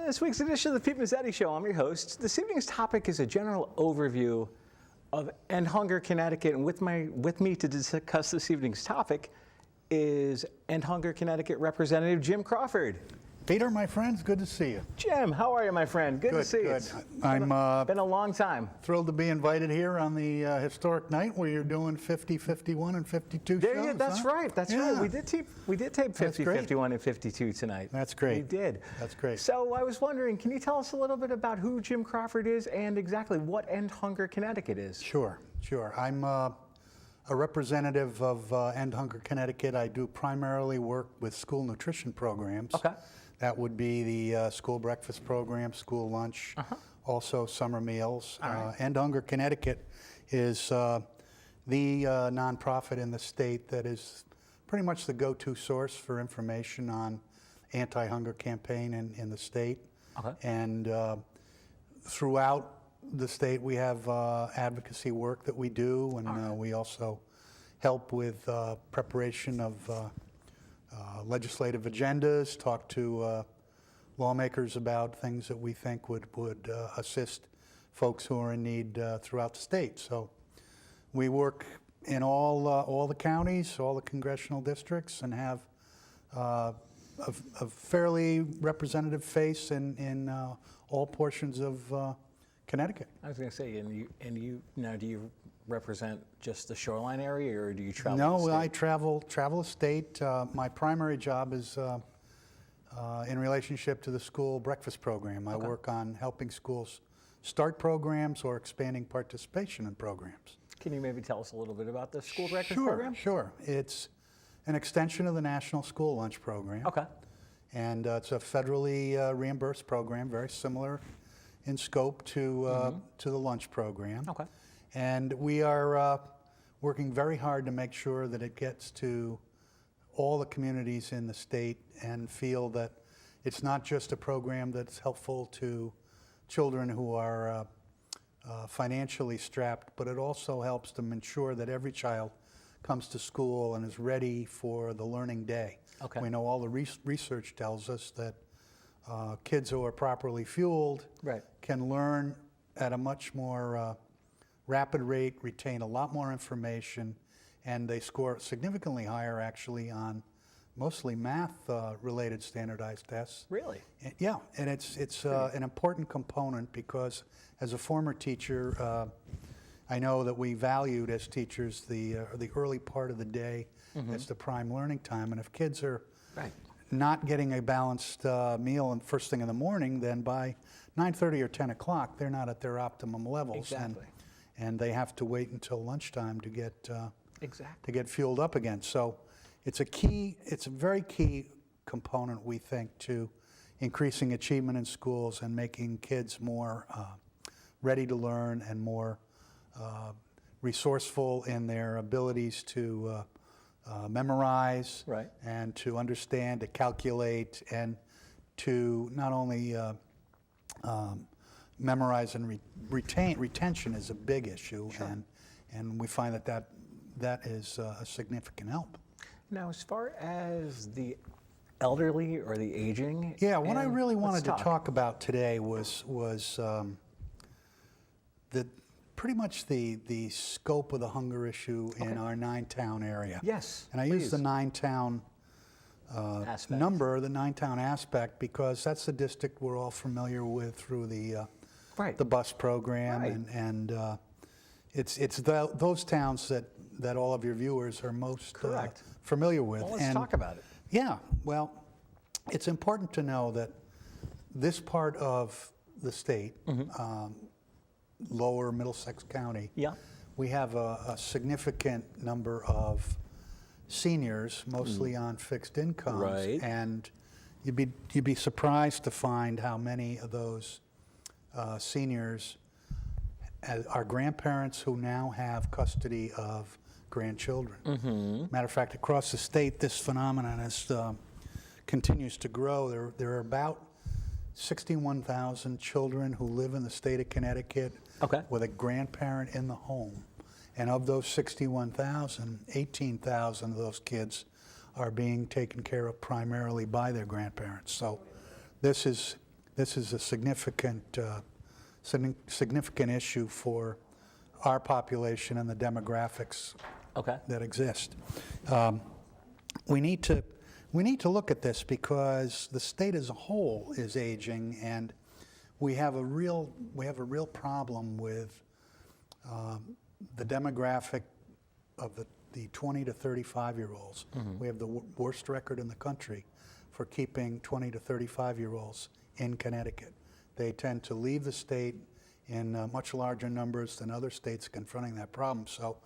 this week's edition of the Pete Mezzetti Show. I'm your host. This evening's topic is a general overview of End Hunger Connecticut, and with me to discuss this evening's topic is End Hunger Connecticut Representative Jim Crawford. Peter, my friends, good to see you. Jim, how are you, my friend? Good to see you. It's I'm been a long time. Thrilled to be invited here on the historic night where you're doing 50, 51, and 52 There shows. you, that's huh? right. That's Yeah. right. We did tape 50, great. 51, and 52 tonight. That's great. We did. That's great. So I was wondering, can you tell us a little bit about who Jim Crawford is and exactly what End Hunger Connecticut is? Sure. I'm a representative of End Hunger Connecticut. I do primarily work with school nutrition programs. Okay. That would be the school breakfast program, school lunch, also summer meals. End Hunger Connecticut is the nonprofit in the state that is pretty much the go-to source for information on anti-hunger campaign in the state. Okay. And throughout the state, we have advocacy work that we do, and we also help with preparation of legislative agendas, talk to lawmakers about things that we think would assist folks who are in need throughout the state. So we work in all the counties, all the congressional districts, and have a fairly representative face in all portions of Connecticut. I was going to say, and you now, do you represent just the shoreline area, or do you travel? No, the state? I travel the state. My primary job is in relationship to the school breakfast program. I work on helping schools start programs or expanding participation in programs. Can you maybe tell us a little bit about the school breakfast program? Sure. It's an extension of the National School Lunch Program. Okay. And it's a federally reimbursed program, very similar in scope to the lunch program. Okay. And we are working very hard to make sure that it gets to all the communities in the state and feel that it's not just a program that's helpful to children who are financially strapped, but it also helps them ensure that every child comes to school and is ready for the learning day. Okay. We know all the research tells us that kids who are properly fueled can learn at a much more rapid rate, retain a lot more information, and they score significantly higher actually on mostly math-related standardized tests. Really? Yeah, and it's an important component because as a former teacher, I know that we valued as teachers the early part of the day as the prime learning time, and if kids are not getting a balanced meal and first thing in the morning, then by 9:30 or 10 o'clock, they're not at their optimum levels. Exactly. And they have to wait until lunchtime to get to get fueled up again. So it's a very key component, we think, to increasing achievement in schools and making kids more ready to learn and more resourceful in their abilities to memorize and to understand, to calculate, and to not only memorize and retain. Retention is a big issue, and we find that is a significant help. Now, as far as the elderly or the aging, what I really wanted to talk about today was pretty much the scope of the hunger issue in our 9-town area. Yes, and I use the 9-town number, the 9-town aspect, because that's the district we're all familiar with through the bus program, and it's those towns that all of your viewers are most familiar with. Well, let's talk about it. Yeah, well, it's important to know that this part of the state, lower Middlesex County, we have a significant number of seniors, mostly on fixed incomes, and you'd be surprised to find how many of those seniors are grandparents who now have custody of grandchildren. Matter of fact, across the state, this phenomenon continues to grow. There are about 61,000 children who live in the state of Connecticut with a grandparent in the home. And of those 61,000, 18,000 of those kids are being taken care of primarily by their grandparents. So this is this is a significant issue for our population and the demographics that exist. We need to look at this because the state as a whole is aging, and we have a real problem with the demographic of the 20 to 35-year-olds. We have the worst record in the country for keeping 20 to 35-year-olds in Connecticut. They tend to leave the state in much larger numbers than other states confronting that problem. So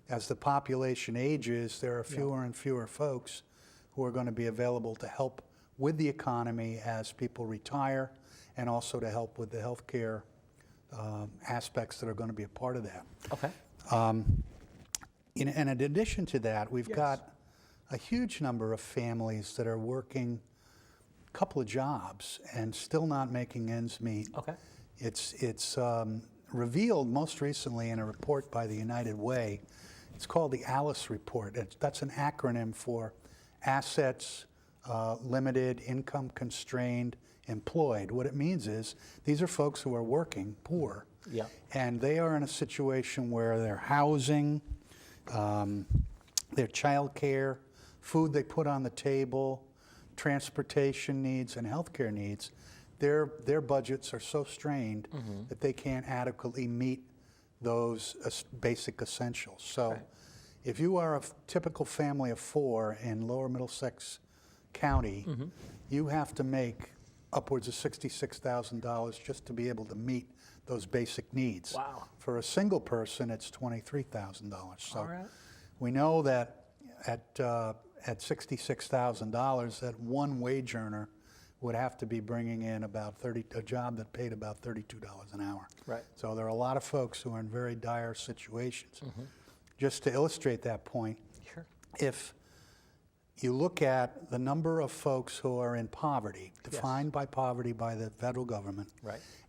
as the population ages, there are fewer and fewer folks who are going to be available to help with the economy as people retire, and also to help with the healthcare aspects that are going to be a part of that. And in addition to that, we've got a huge number of families that are working a couple of jobs and still not making ends meet. It's revealed most recently in a report by the United Way. It's called the ALICE report. That's an acronym for Assets Limited, Income Constrained, Employed. What it means is these are folks who are working, poor, and they are in a situation where their housing, their child care, food they put on the table, transportation needs, and healthcare needs, their budgets are so strained that they can't adequately meet those basic essentials. So if you are a typical family of four in lower Middlesex County, you have to make upwards of $66,000 just to be able to meet those basic needs. For a single person, it's $23,000. So we know that at $66,000, that one wage earner would have to be bringing in about a job that paid about $32 an hour. So there are a lot of folks who are in very dire situations. Just to illustrate that point, if you look at the number of folks who are in poverty, defined by poverty by the federal government,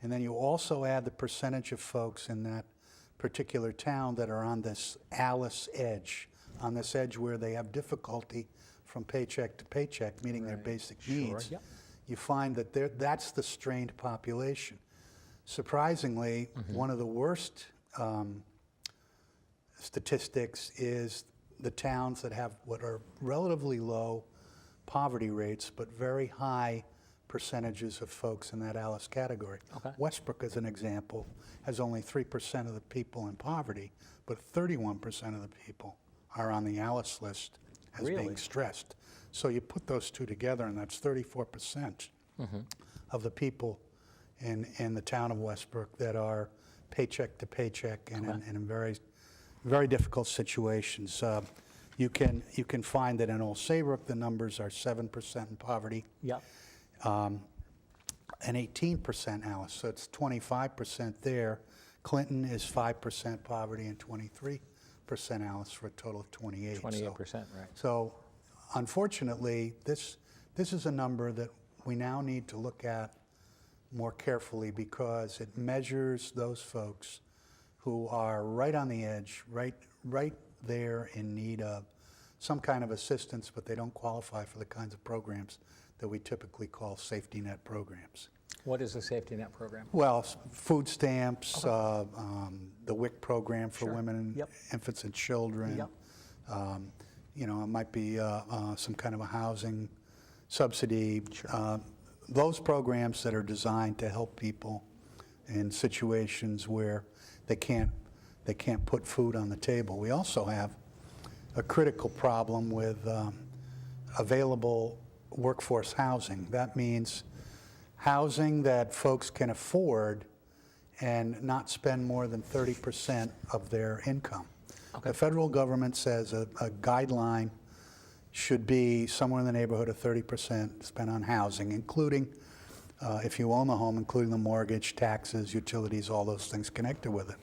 and then you also add the percentage of folks in that particular town that are on this ALICE edge, on this edge where they have difficulty from paycheck to paycheck meeting their basic needs, you find that that's the strained population. Surprisingly, one of the worst statistics is the towns that have what are relatively low poverty rates, but very high percentages of folks in that ALICE category. Westbrook, as an example, has only 3% of the people in poverty, but 31% of the people are on the ALICE list as being stressed. So you put those two together, and that's 34% of the people in the town of Westbrook that are paycheck to paycheck and in very, very difficult situations. You can find that in Old Saybrook, the numbers are 7% in poverty, and 18% ALICE. So it's 25% there. Clinton is 5% poverty and 23% ALICE for a total of 28%. 28%, right. So unfortunately, this is a number that we now need to look at more carefully because it measures those folks who are right on the edge, right there in need of some kind of assistance, but they don't qualify for the kinds of programs that we typically call safety net programs. What is a safety net program? Well, food stamps, the WIC program for women, infants and children. It might be some kind of a housing subsidy. Those programs that are designed to help people in situations where they can't put food on the table. We also have a critical problem with available workforce housing. That means housing that folks can afford and not spend more than 30% of their income. The federal government says a guideline should be somewhere in the neighborhood of 30% spent on housing, including, if you own the home, including the mortgage, taxes, utilities, all those things connected with it.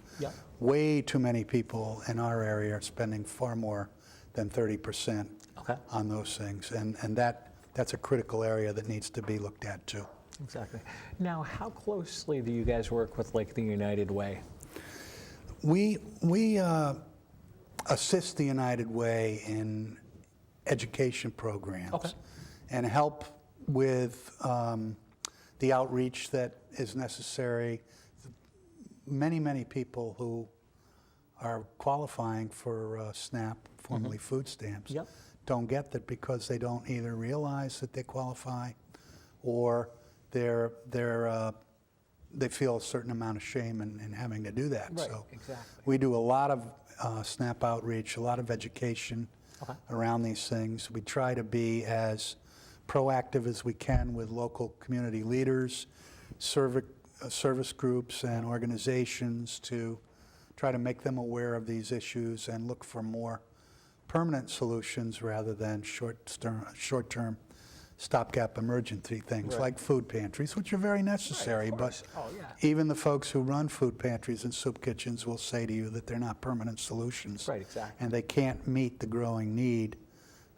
Way too many people in our area are spending far more than 30% on those things, and that's a critical area that needs to be looked at too. Exactly. Now, how closely do you guys work with like the United Way? We assist the United Way in education programs and help with the outreach that is necessary. Many people who are qualifying for SNAP, formerly food stamps, Yep. don't get that because they don't either realize that they qualify, or they feel a certain amount of shame in having to do that. Right, So exactly. we do a lot of SNAP outreach, a lot of education around these things. We try to be as proactive as we can with local community leaders, service groups and organizations to try to make them aware of these issues and look for more permanent solutions rather than short-term stopgap emergency things like food pantries, which are very necessary. But even the folks who run food pantries and soup kitchens will say to you that they're not permanent solutions. Right, exactly. And they can't meet the growing need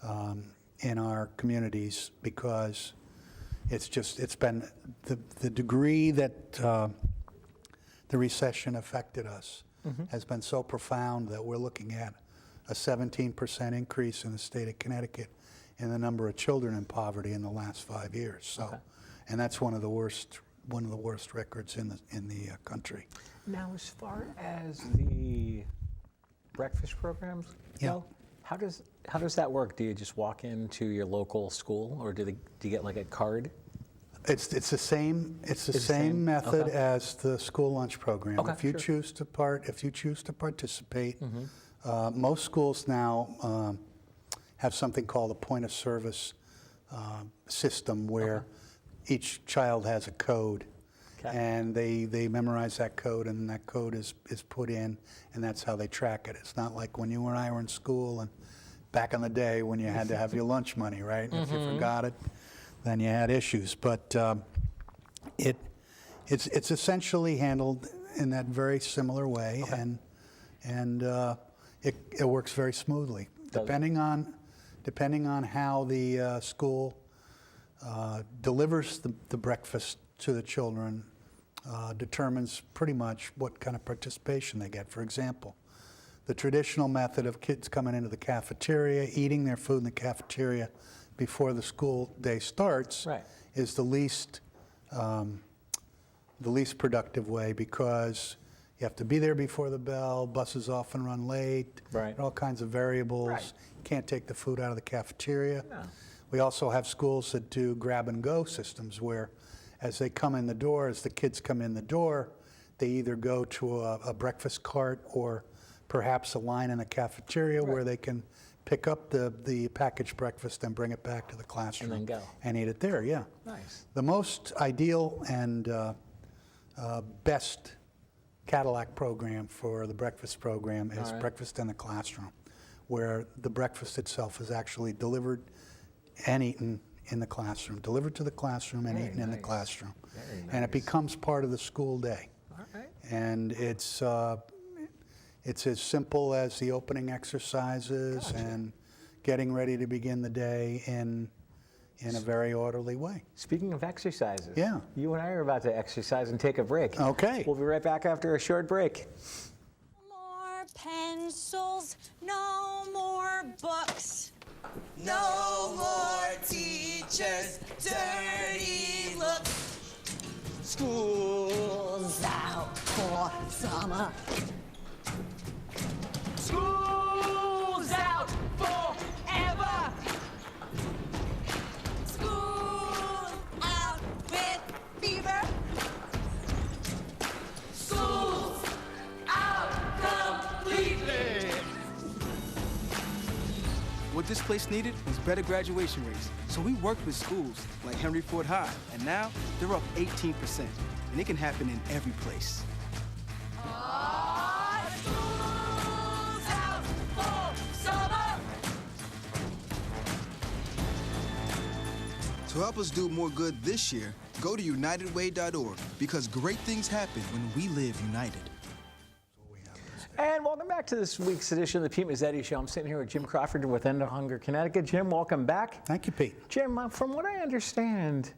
in our communities because it's been the degree that the recession affected us has been so profound that we're looking at a 17% increase in the state of Connecticut in the number of children in poverty in the last 5 years. So, and that's one of the worst records in the country. Now, as far as the breakfast programs go, how does that work? Do you just walk into your local school, or do you get like a card? It's the same method as the school lunch program. If you choose to participate, most schools now have something called a point of service system where each child has a code, and they memorize that code, and that code is put in, and that's how they track it. It's not like when you and I were in school and back in the day when you had to have your lunch money, right? And if you forgot it, then you had issues. But it's essentially handled in that very similar way, and it works very smoothly. Depending on how the school delivers the breakfast to the children determines pretty much what kind of participation they get. For example, the traditional method of kids coming into the cafeteria, eating their food in the cafeteria before the school day starts is the least productive way, because you have to be there before the bell. Buses often run late. There are all kinds of variables. You can't take the food out of the cafeteria. No. We also have schools that do grab-and-go systems where, as they come in the door, as the kids come in the door, they either go to a breakfast cart or perhaps a line in the cafeteria where they can pick up the packaged breakfast and bring it back to the classroom and then go and eat it there. Yeah. Nice. The most ideal and best Cadillac program for the breakfast program is breakfast in the classroom, where the breakfast itself is actually delivered and eaten in the classroom, delivered to the classroom and eaten in the classroom. And it becomes part of the school day. And it's as simple as the opening exercises and getting ready to begin the day in a very orderly way. Speaking of exercises, you and I are about to exercise and take a break. Okay. We'll be right back after a short break. More pencils, no more books, no more teachers' dirty looks. School's out for summer. School's out forever. School's out with fever. School's out completely. What this place needed was better graduation rates. So we worked with schools like Henry Ford High, and now they're up 18%. And it can happen in every place. School's out for summer. To help us do more good this year, go to unitedway.org, because great things happen when we live united. And welcome back to this week's edition of the Pete Mezzetti Show. I'm sitting here with Jim Crawford with End of Hunger, Connecticut. Jim, welcome back. Thank you, Pete. Jim, from what I understand,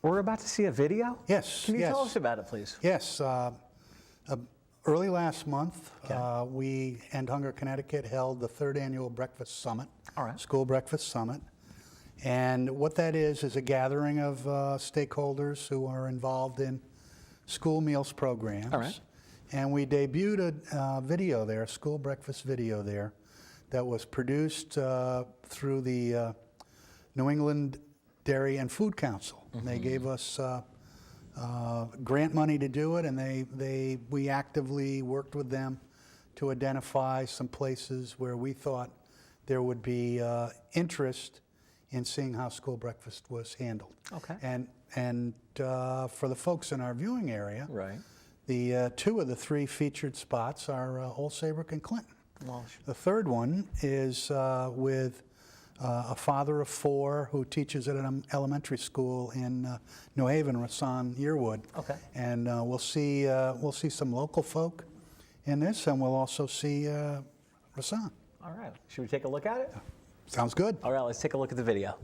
we're about to see a video? Yes. Can you tell us about it, please? Yes. Early last month, we, End Hunger Connecticut, held the 3rd annual breakfast summit, school breakfast summit. And what that is a gathering of stakeholders who are involved in school meals programs. All right. And we debuted a video there, a school breakfast video there, that was produced through the New England Dairy and Food Council. Mm-hmm. They gave us grant money to do it, and we actively worked with them to identify some places where we thought there would be interest in seeing how school breakfast was handled. Okay. And for the folks in our viewing area, Right. the two of the three featured spots are Old Saybrook and Clinton. Walsh. The third one is with a father of four who teaches at an elementary school in New Haven, Rasan Yearwood. Okay. And we'll see some local folk in this, and we'll also see Rasan. All right. Should we take a look at it? Sounds good. All right, let's take a look at the video.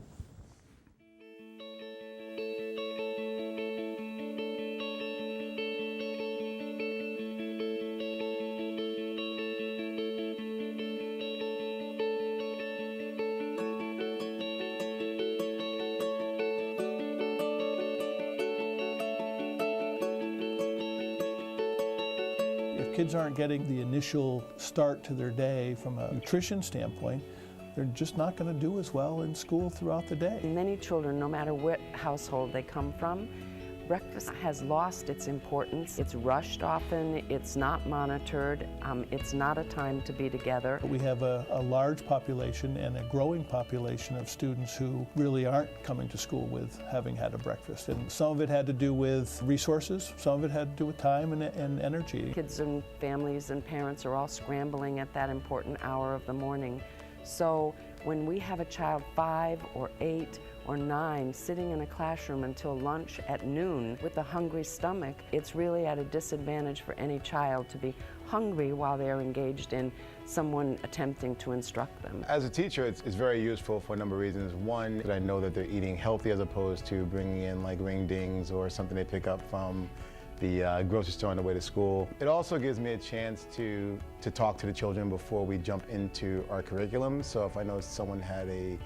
If kids aren't getting the initial start to their day from a nutrition standpoint, they're just not going to do as well in school throughout the day. Many children, no matter what household they come from, breakfast has lost its importance. It's rushed often, it's not monitored, it's not a time to be together. We have a large population and a growing population of students who really aren't coming to school with having had a breakfast. And some of it had to do with resources, some of it had to do with time and energy. Kids and families and parents are all scrambling at that important hour of the morning. So when we have a child 5 or 8 or 9 sitting in a classroom until lunch at noon with a hungry stomach, it's really at a disadvantage for any child to be hungry while they're engaged in someone attempting to instruct them. As a teacher, it's very useful for a number of reasons. One, that I know that they're eating healthy as opposed to bringing in like ring dings or something they pick up from the grocery store on the way to school. It also gives me a chance to talk to the children before we jump into our curriculum. So if I know someone had a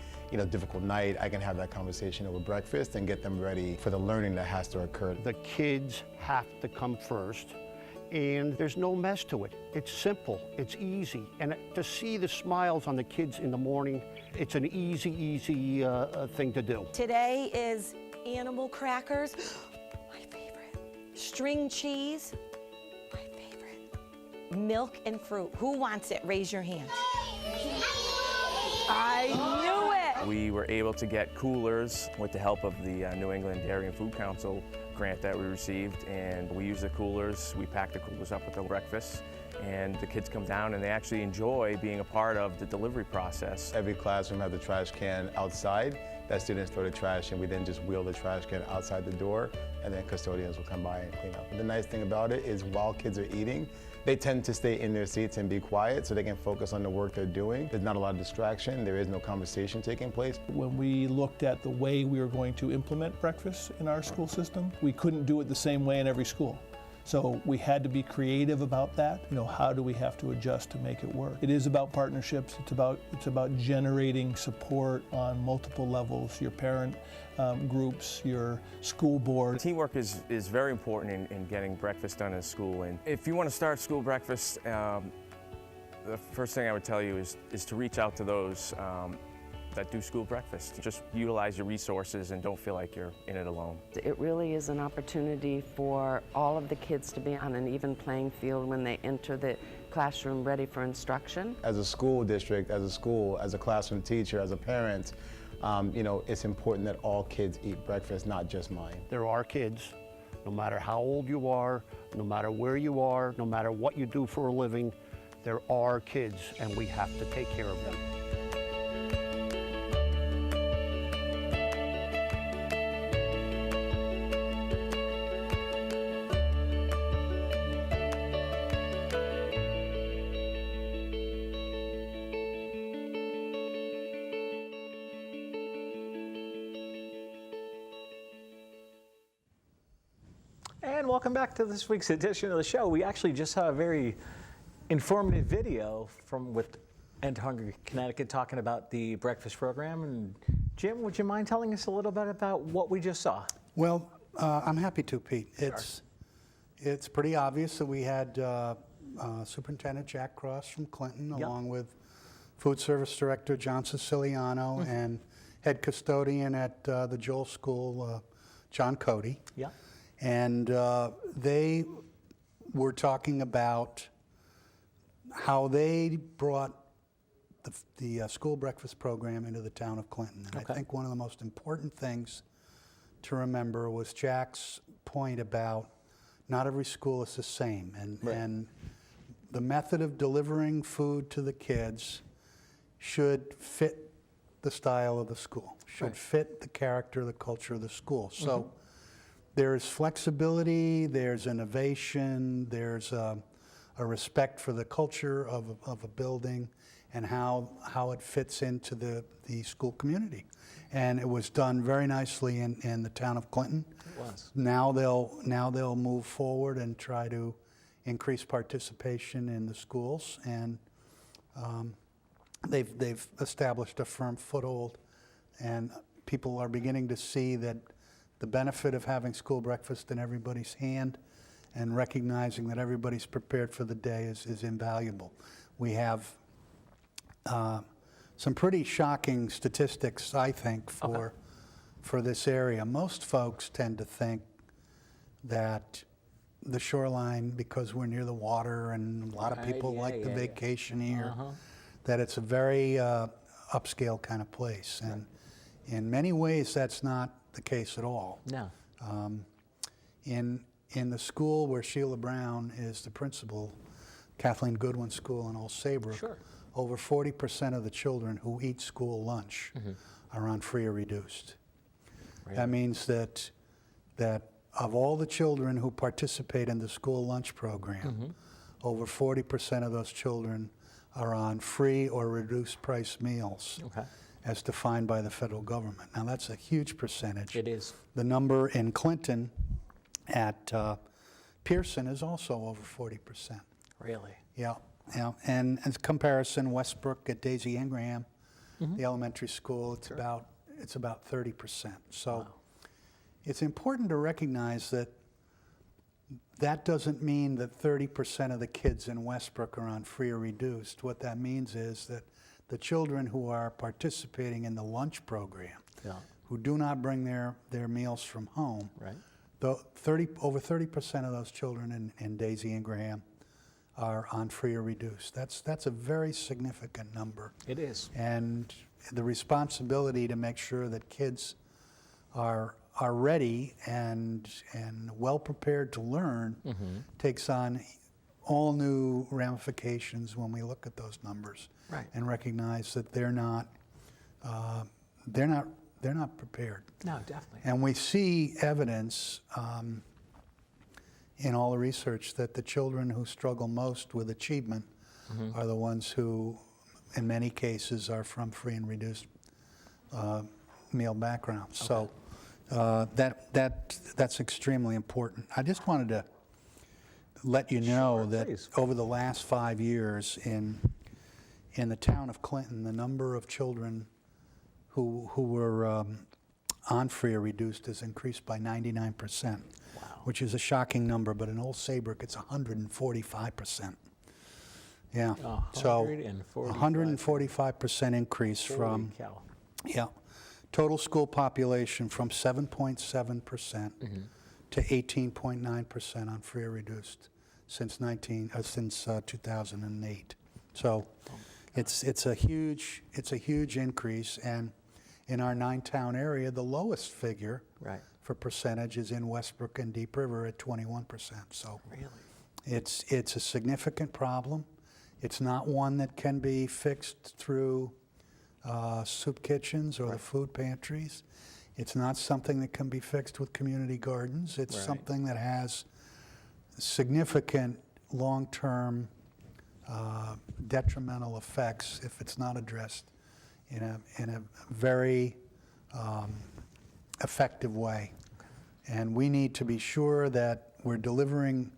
difficult night, I can have that conversation over breakfast and get them ready for the learning that has to occur. The kids have to come first, and there's no mess to it. It's simple, it's easy, and to see the smiles on the kids in the morning, it's an easy thing to do. Today is animal crackers, my favorite. String cheese, my favorite. Milk and fruit. Who wants it? Raise your hand. I knew it! We were able to get coolers with the help of the New England Dairy and Food Council grant that we received, and we use the coolers. We pack the coolers up with the breakfast, and the kids come down and they actually enjoy being a part of the delivery process. Every classroom has a trash can outside that students throw the trash in. We then just wheel the trash can outside the door, and then custodians will come by and clean up. And the nice thing about it is while kids are eating, they tend to stay in their seats and be quiet so they can focus on the work they're doing. There's not a lot of distraction. There is no conversation taking place. When we looked at the way we were going to implement breakfast in our school system, we couldn't do it the same way in every school. So we had to be creative about that. How do we have to adjust to make it work? It is about partnerships. It's about generating support on multiple levels. Your parent groups, your school board. Teamwork is very important in getting breakfast done in school. And if you want to start school breakfast, the first thing I would tell you is to reach out to those that do school breakfast. Just utilize your resources and don't feel like you're in it alone. It really is an opportunity for all of the kids to be on an even playing field when they enter the classroom ready for instruction. As a school district, as a school, as a classroom teacher, as a parent, it's important that all kids eat breakfast, not just mine. There are kids, no matter how old you are, no matter where you are, no matter what you do for a living, there are kids, and we have to take care of them. And welcome back to this week's edition of the show. We actually just saw a very informative video with End Hunger Connecticut talking about the breakfast program and Jim, would you mind telling us a little bit about what we just saw? Well, I'm happy to, Pete. It's pretty obvious that we had Superintendent Jack Cross from Clinton, along with Food Service Director John Siciliano and head custodian at the Joel School, John Cody. Yeah. And they were talking about how they brought the school breakfast program into the town of Clinton. And I think one of the most important things to remember was Jack's point about not every school is the same. And the method of delivering food to the kids should fit the style of the school, should fit the character, the culture of the school. So there's flexibility, there's innovation, there's a respect for the culture of a building and how it fits into the school community. And it was done very nicely in the town of Clinton. It was. Now they'll move forward and try to increase participation in the schools, and they've established a firm foothold, and people are beginning to see that the benefit of having school breakfast in everybody's hand and recognizing that everybody's prepared for the day is invaluable. We have some pretty shocking statistics, I think, for this area. Most folks tend to think that the shoreline, because we're near the water and a lot of people like to vacation here, that it's a very upscale kind of place. And in many ways, that's not the case at all. No. In the school where Sheila Brown is the principal, Kathleen Goodwin School in Old Saybrook, over 40% of the children who eat school lunch are on free or reduced. Really? That means that of all the children who participate in the school lunch program, over 40% of those children are on free or reduced price meals as defined by the federal government. Now that's a huge percentage. It is. The number in Clinton at Pearson is also over 40%. Really? Yeah. Yeah, and as comparison, Westbrook at Daisy Ingraham, the elementary school, it's about 30%. So it's important to recognize that doesn't mean that 30% of the kids in Westbrook are on free or reduced. What that means is that the children who are participating in the lunch program, who do not bring their meals from home, over 30% of those children in Daisy Ingraham are on free or reduced. That's a very significant number. It is. And the responsibility to make sure that kids are ready and well prepared to learn takes on all new ramifications when we look at those numbers and recognize that they're not prepared. No, definitely. And we see evidence in all the research that the children who struggle most with achievement are the ones who, in many cases, are from free and reduced meal backgrounds. So that's extremely important. I just wanted to let you know that over the last 5 years in the town of Clinton, the number of children who were on free or reduced has increased by 99%. Which is a shocking number, but in Old Saybrook, it's 145%. Yeah, so 145% increase from, total school population from 7.7% to 18.9% on free or reduced since 2008. So it's a huge increase, and in our 9-town area, the lowest figure for percentage is in Westbrook and Deep River at 21%. So it's a significant problem. It's not one that can be fixed through soup kitchens or the food pantries. It's not something that can be fixed with community gardens. It's something that has significant long-term detrimental effects if it's not addressed in a very effective way. And we need to be sure that we're delivering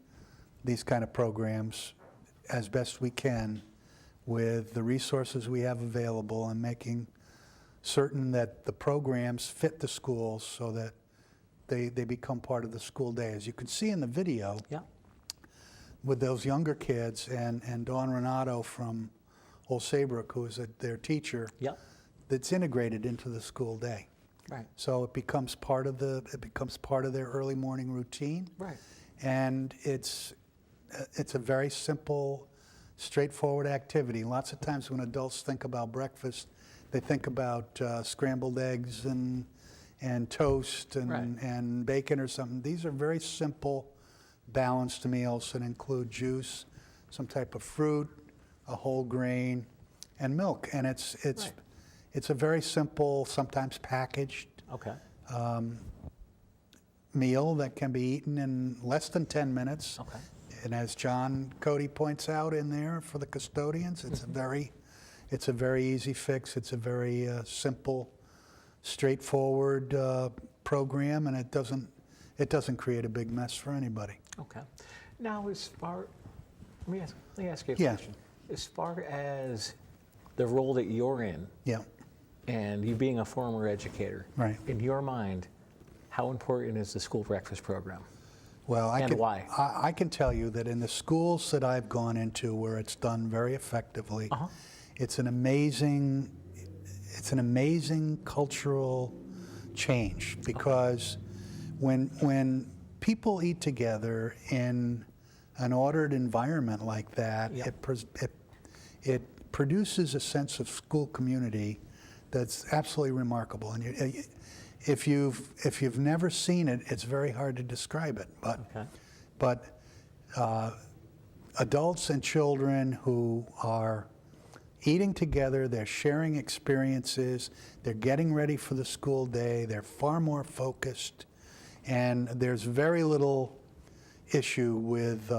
these kind of programs as best we can with the resources we have available and making certain that the programs fit the schools so that they become part of the school day. As you can see in the video, Yeah. with those younger kids and Dawn Renato from Old Saybrook, who is their teacher, Yeah. that's integrated into the school day. Right. So it becomes part of their early morning routine. Right. And it's a very simple, straightforward activity. Lots of times when adults think about breakfast, they think about scrambled eggs and toast and, Right. and bacon or something. These are very simple, balanced meals that include juice, some type of fruit, a whole grain, and milk. And it's a very simple, sometimes packaged Okay. meal that can be eaten in less than 10 minutes. Okay. And as John Cody points out in there for the custodians, it's a very easy fix. It's a very simple, straightforward program, and it doesn't create a big mess for anybody. Okay. Now, let me ask you a Yeah. question. As far as the role that you're in, Yeah. and you being a former educator, Right. in your mind, how important is the school breakfast program? Well, why? I can tell you that in the schools that I've gone into where it's done very effectively, it's an amazing cultural change, because when people eat together in an ordered environment like that, it produces a sense of school community that's absolutely remarkable. And if you've never seen it, it's very hard to describe it. But adults and children who are eating together, they're sharing experiences, they're getting ready for the school day, they're far more focused, and there's very little issue with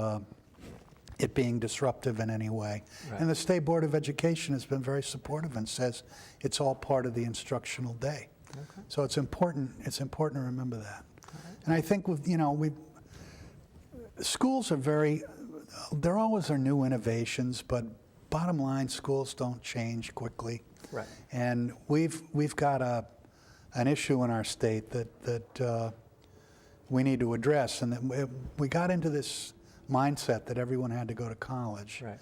it being disruptive in any way. Right. And the State Board of Education has been very supportive and says it's all part of the instructional day. Okay. So it's important to remember that. And I think schools there always are new innovations, but bottom line, schools don't change quickly. Right. And we've got an issue in our state that we need to address, and that we got into this mindset that everyone had to go to college. Right.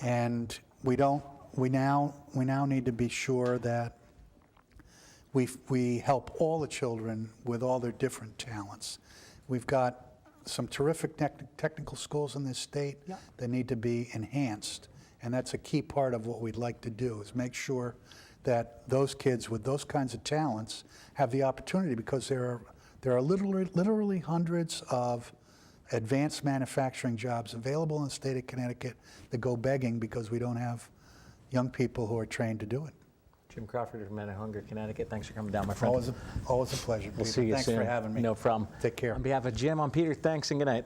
And we now need to be sure that we help all the children with all their different talents. We've got some terrific technical schools in this state that need to be enhanced, and that's a key part of what we'd like to do, is make sure that those kids with those kinds of talents have the opportunity, because there are literally hundreds of advanced manufacturing jobs available in the state of Connecticut that go begging because we don't have young people who are trained to do it. Jim Crawford from Hunger, Connecticut. Thanks for coming down, my friend. Always a pleasure, Peter. We'll see you Thanks soon. for having me. No problem. Take care. On behalf of Jim, I'm Peter. Thanks and good night.